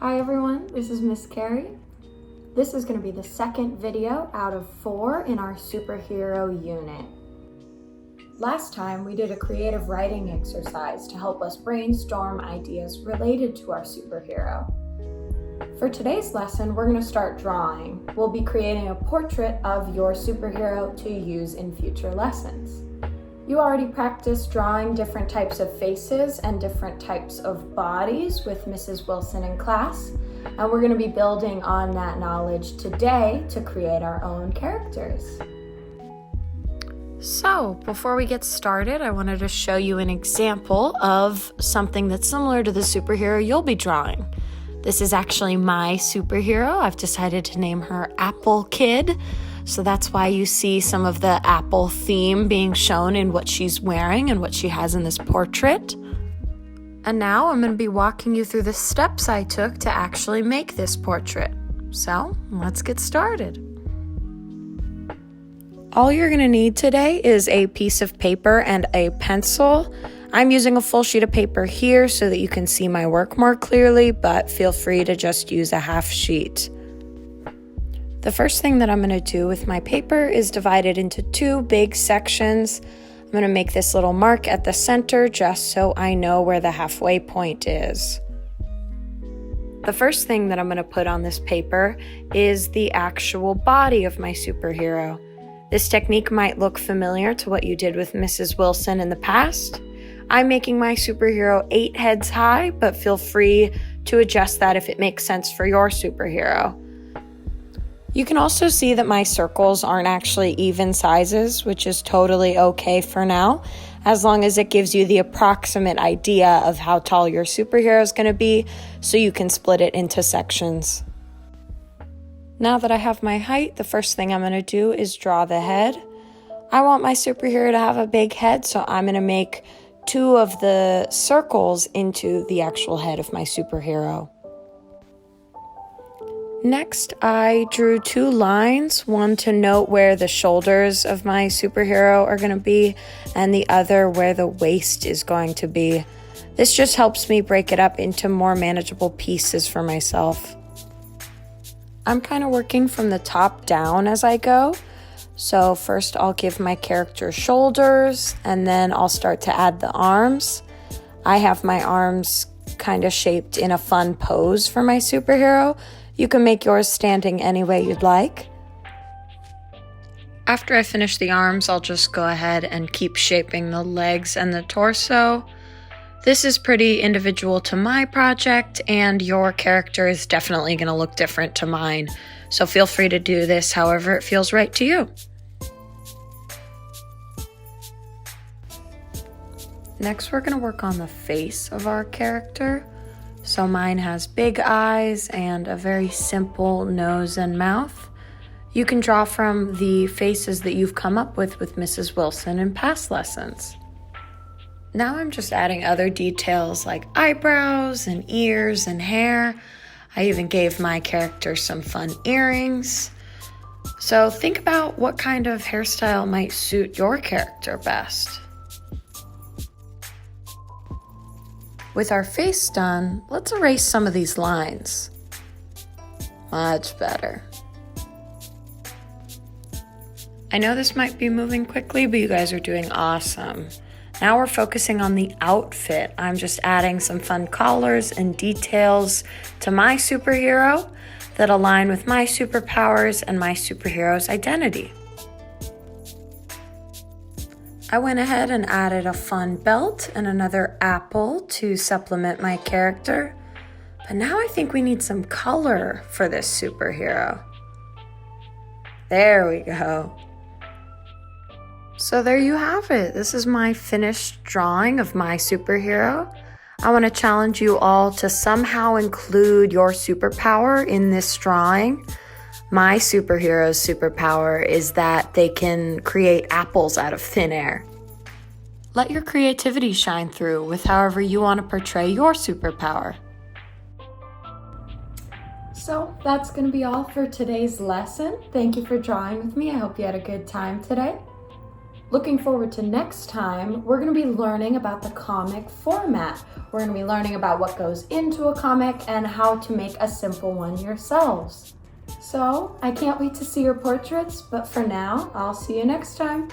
Hi everyone, this is Miss Carrie. This is going to be the second video out of 4 in our superhero unit. Last time we did a creative writing exercise to help us brainstorm ideas related to our superhero. For today's lesson, we're going to start drawing. We'll be creating a portrait of your superhero to use in future lessons. You already practiced drawing different types of faces and different types of bodies with Mrs. Wilson in class, and we're going to be building on that knowledge today to create our own characters. So, before we get started, I wanted to show you an example of something that's similar to the superhero you'll be drawing. This is actually my superhero. I've decided to name her Apple Kid. So that's why you see some of the Apple theme being shown in what she's wearing and what she has in this portrait. And now I'm going to be walking you through the steps I took to actually make this portrait. So let's get started. All you're going to need today is a piece of paper and a pencil. I'm using a full sheet of paper here so that you can see my work more clearly, but feel free to just use a half sheet. The first thing that I'm going to do with my paper is divide it into 2 big sections. I'm going to make this little mark at the center just so I know where the halfway point is. The first thing that I'm going to put on this paper is the actual body of my superhero. This technique might look familiar to what you did with Mrs. Wilson in the past. I'm making my superhero 8 heads high, but feel free to adjust that if it makes sense for your superhero. You can also see that my circles aren't actually even sizes, which is totally okay for now, as long as it gives you the approximate idea of how tall your superhero is going to be, so you can split it into sections. Now that I have my height, the first thing I'm going to do is draw the head. I want my superhero to have a big head, so I'm going to make 2 of the circles into the actual head of my superhero. Next, I drew 2 lines, one to note where the shoulders of my superhero are going to be, and the other where the waist is going to be. This just helps me break it up into more manageable pieces for myself. I'm kind of working from the top down as I go. So first I'll give my character shoulders, and then I'll start to add the arms. I have my arms kind of shaped in a fun pose for my superhero. You can make yours standing any way you'd like. After I finish the arms, I'll just go ahead and keep shaping the legs and the torso. This is pretty individual to my project, and your character is definitely going to look different to mine. So feel free to do this however it feels right to you. Next, we're going to work on the face of our character. So mine has big eyes and a very simple nose and mouth. You can draw from the faces that you've come up with Mrs. Wilson in past lessons. Now I'm just adding other details like eyebrows and ears and hair. I even gave my character some fun earrings. So think about what kind of hairstyle might suit your character best. With our face done, let's erase some of these lines. Much better. I know this might be moving quickly, but you guys are doing awesome. Now we're focusing on the outfit. I'm just adding some fun collars and details to my superhero that align with my superpowers and my superhero's identity. I went ahead and added a fun belt and another apple to supplement my character. But now I think we need some color for this superhero. There we go. So there you have it. This is my finished drawing of my superhero. I want to challenge you all to somehow include your superpower in this drawing. My superhero's superpower is that they can create apples out of thin air. Let your creativity shine through with however you want to portray your superpower. So that's going to be all for today's lesson. Thank you for drawing with me. I hope you had a good time today. Looking forward to next time, we're going to be learning about the comic format. We're going to be learning about what goes into a comic and how to make a simple one yourselves. So, I can't wait to see your portraits, but for now, I'll see you next time.